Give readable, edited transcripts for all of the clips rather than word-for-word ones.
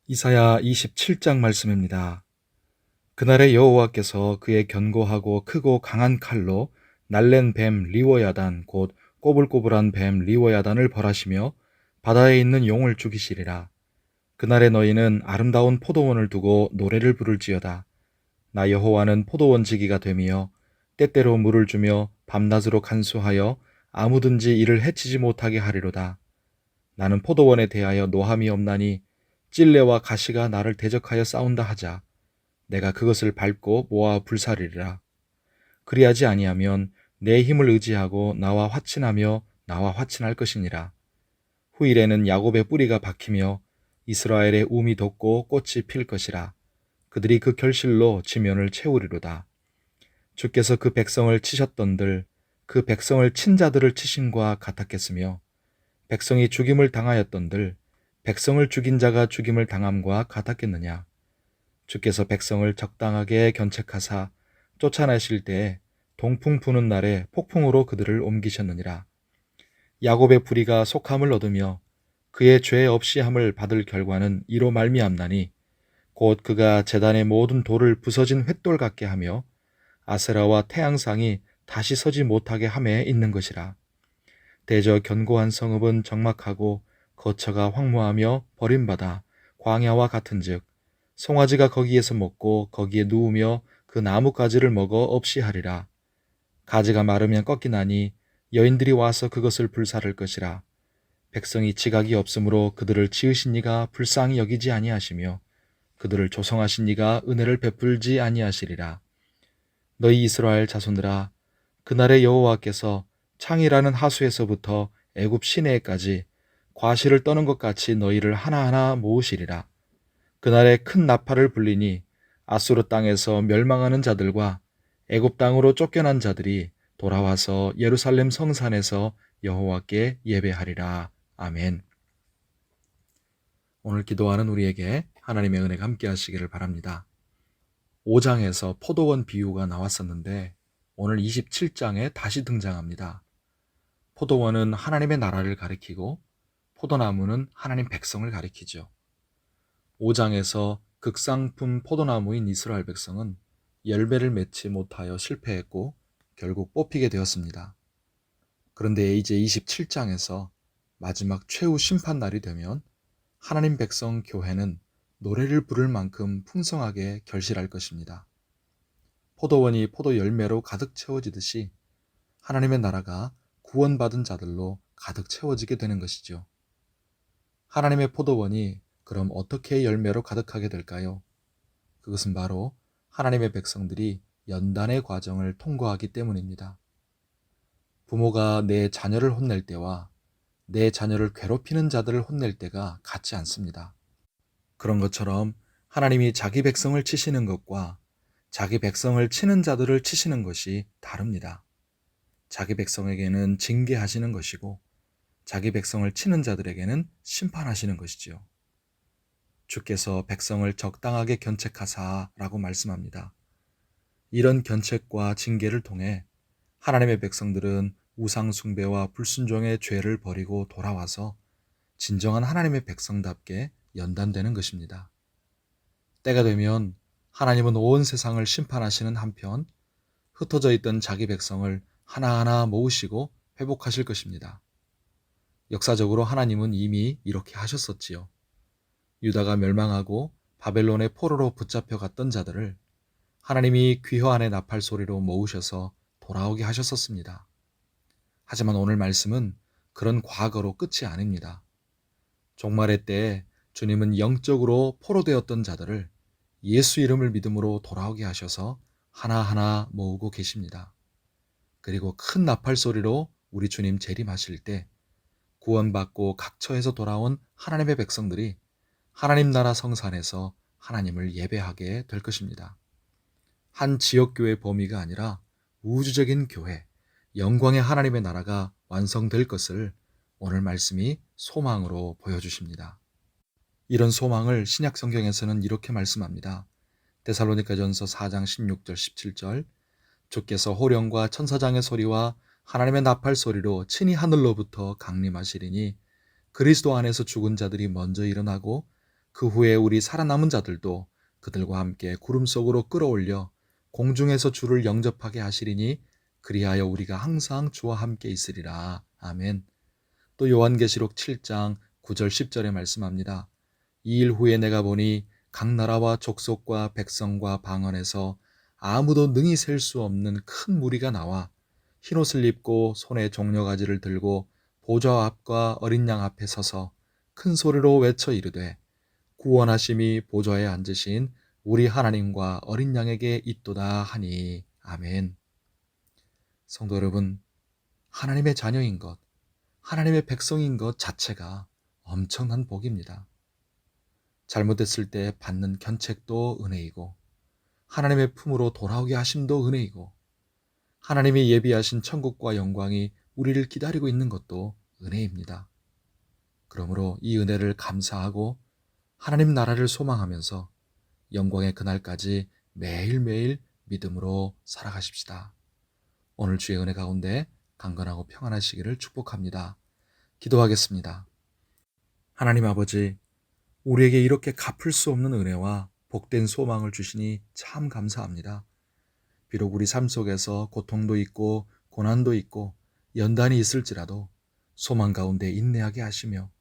이사야 27장 말씀입니다. 그날에 여호와께서 그의 견고하고 크고 강한 칼로 날랜 뱀 리워야단 곧 꼬불꼬불한 뱀 리워야단을 벌하시며 바다에 있는 용을 죽이시리라. 그날에 너희는 아름다운 포도원을 두고 노래를 부를지어다. 나 여호와는 포도원 지기가 되며 때때로 물을 주며 밤낮으로 간수하여 아무든지 이를 해치지 못하게 하리로다. 나는 포도원에 대하여 노함이 없나니 찔레와 가시가 나를 대적하여 싸운다 하자. 내가 그것을 밟고 모아 불사르리라. 그리하지 아니하면 내 힘을 의지하고 나와 화친하며 나와 화친할 것이니라. 후일에는 야곱의 뿌리가 박히며 이스라엘의 움이 돋고 꽃이 필 것이라. 그들이 그 결실로 지면을 채우리로다. 주께서 그 백성을 치셨던들 그 백성을 친 자들을 치심과 같았겠으며 백성이 죽임을 당하였던들 백성을 죽인 자가 죽임을 당함과 같았겠느냐. 주께서 백성을 적당하게 견책하사 쫓아내실 때에 동풍 부는 날에 폭풍으로 그들을 옮기셨느니라. 야곱의 불의가 속함을 얻으며 그의 죄 없이 함을 받을 결과는 이로 말미암나니 곧 그가 제단의 모든 돌을 부서진 횃돌 같게 하며 아세라와 태양상이 다시 서지 못하게 함에 있는 것이라. 대저 견고한 성읍은 적막하고 거처가 황무하며 버림받아 광야와 같은즉 송아지가 거기에서 먹고 거기에 누우며 그 나뭇가지를 먹어 없이 하리라. 가지가 마르면 꺾이나니 여인들이 와서 그것을 불사를 것이라. 백성이 지각이 없으므로 그들을 지으신 이가 불쌍히 여기지 아니하시며 그들을 조성하신 이가 은혜를 베풀지 아니하시리라. 너희 이스라엘 자손들아, 그날에 여호와께서 창이라는 하수에서부터 애굽 시내에까지 과실을 떠는 것 같이 너희를 하나하나 모으시리라. 그날에 큰 나팔을 불리니 아수르 땅에서 멸망하는 자들과 애굽 땅으로 쫓겨난 자들이 돌아와서 예루살렘 성산에서 여호와께 예배하리라. 아멘. 오늘 기도하는 우리에게 하나님의 은혜가 함께 하시기를 바랍니다. 5장에서 포도원 비유가 나왔었는데 오늘 27장에 다시 등장합니다. 포도원은 하나님의 나라를 가리키고 포도나무는 하나님 백성을 가리키죠. 5장에서 극상품 포도나무인 이스라엘 백성은 열매를 맺지 못하여 실패했고 결국 뽑히게 되었습니다. 그런데 이제 27장에서 마지막 최후 심판 날이 되면 하나님 백성 교회는 노래를 부를 만큼 풍성하게 결실할 것입니다. 포도원이 포도 열매로 가득 채워지듯이 하나님의 나라가 구원받은 자들로 가득 채워지게 되는 것이죠. 하나님의 포도원이 그럼 어떻게 열매로 가득하게 될까요? 그것은 바로 하나님의 백성들이 연단의 과정을 통과하기 때문입니다. 부모가 내 자녀를 혼낼 때와 내 자녀를 괴롭히는 자들을 혼낼 때가 같지 않습니다. 그런 것처럼 하나님이 자기 백성을 치시는 것과 자기 백성을 치는 자들을 치시는 것이 다릅니다. 자기 백성에게는 징계하시는 것이고 자기 백성을 치는 자들에게는 심판하시는 것이지요. 주께서 백성을 적당하게 견책하사라고 말씀합니다. 이런 견책과 징계를 통해 하나님의 백성들은 우상 숭배와 불순종의 죄를 버리고 돌아와서 진정한 하나님의 백성답게 연단되는 것입니다. 때가 되면 하나님은 온 세상을 심판하시는 한편 흩어져 있던 자기 백성을 하나하나 모으시고 회복하실 것입니다. 역사적으로 하나님은 이미 이렇게 하셨었지요. 유다가 멸망하고 바벨론의 포로로 붙잡혀 갔던 자들을 하나님이 귀화한의 나팔 소리로 모으셔서 돌아오게 하셨었습니다. 하지만 오늘 말씀은 그런 과거로 끝이 아닙니다. 종말의 때에 주님은 영적으로 포로되었던 자들을 예수 이름을 믿음으로 돌아오게 하셔서 하나하나 모으고 계십니다. 그리고 큰 나팔 소리로 우리 주님 재림하실 때 구원받고 각처에서 돌아온 하나님의 백성들이 하나님 나라 성산에서 하나님을 예배하게 될 것입니다. 한 지역교회 범위가 아니라 우주적인 교회, 영광의 하나님의 나라가 완성될 것을 오늘 말씀이 소망으로 보여주십니다. 이런 소망을 신약 성경에서는 이렇게 말씀합니다. 데살로니가전서 4장 16절 17절 주께서 호령과 천사장의 소리와 하나님의 나팔 소리로 친히 하늘로부터 강림하시리니 그리스도 안에서 죽은 자들이 먼저 일어나고 그 후에 우리 살아남은 자들도 그들과 함께 구름 속으로 끌어올려 공중에서 주를 영접하게 하시리니 그리하여 우리가 항상 주와 함께 있으리라. 아멘. 또 요한계시록 7장 9절 10절에 말씀합니다. 이 일 후에 내가 보니 각 나라와 족속과 백성과 방언에서 아무도 능히 셀 수 없는 큰 무리가 나와 흰옷을 입고 손에 종려가지를 들고 보좌 앞과 어린 양 앞에 서서 큰 소리로 외쳐 이르되 구원하심이 보좌에 앉으신 우리 하나님과 어린 양에게 있도다 하니. 아멘. 성도 여러분, 하나님의 자녀인 것, 하나님의 백성인 것 자체가 엄청난 복입니다. 잘못했을 때 받는 견책도 은혜이고, 하나님의 품으로 돌아오게 하심도 은혜이고, 하나님이 예비하신 천국과 영광이 우리를 기다리고 있는 것도 은혜입니다. 그러므로 이 은혜를 감사하고 하나님 나라를 소망하면서 영광의 그날까지 매일매일 믿음으로 살아가십시다. 오늘 주의 은혜 가운데 강건하고 평안하시기를 축복합니다. 기도하겠습니다. 하나님 아버지, 우리에게 이렇게 갚을 수 없는 은혜와 복된 소망을 주시니 참 감사합니다. 비록 우리 삶 속에서 고통도 있고 고난도 있고 연단이 있을지라도 소망 가운데 인내하게 하시며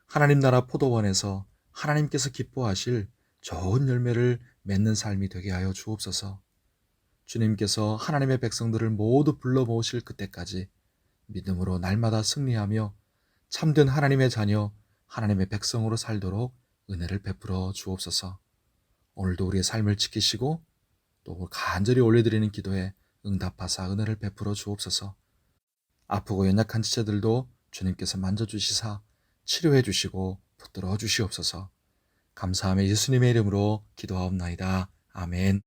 하나님 나라 포도원에서 하나님께서 기뻐하실 좋은 열매를 맺는 삶이 되게 하여 주옵소서. 주님께서 하나님의 백성들을 모두 불러 모으실 그때까지 믿음으로 날마다 승리하며 참된 하나님의 자녀, 하나님의 백성으로 살도록 은혜를 베풀어 주옵소서. 오늘도 우리의 삶을 지키시고 또 간절히 올려드리는 기도에 응답하사 은혜를 베풀어 주옵소서. 아프고 연약한 지체들도 주님께서 만져주시사 치료해 주시고 붙들어 주시옵소서. 감사하며 예수님의 이름으로 기도하옵나이다. 아멘.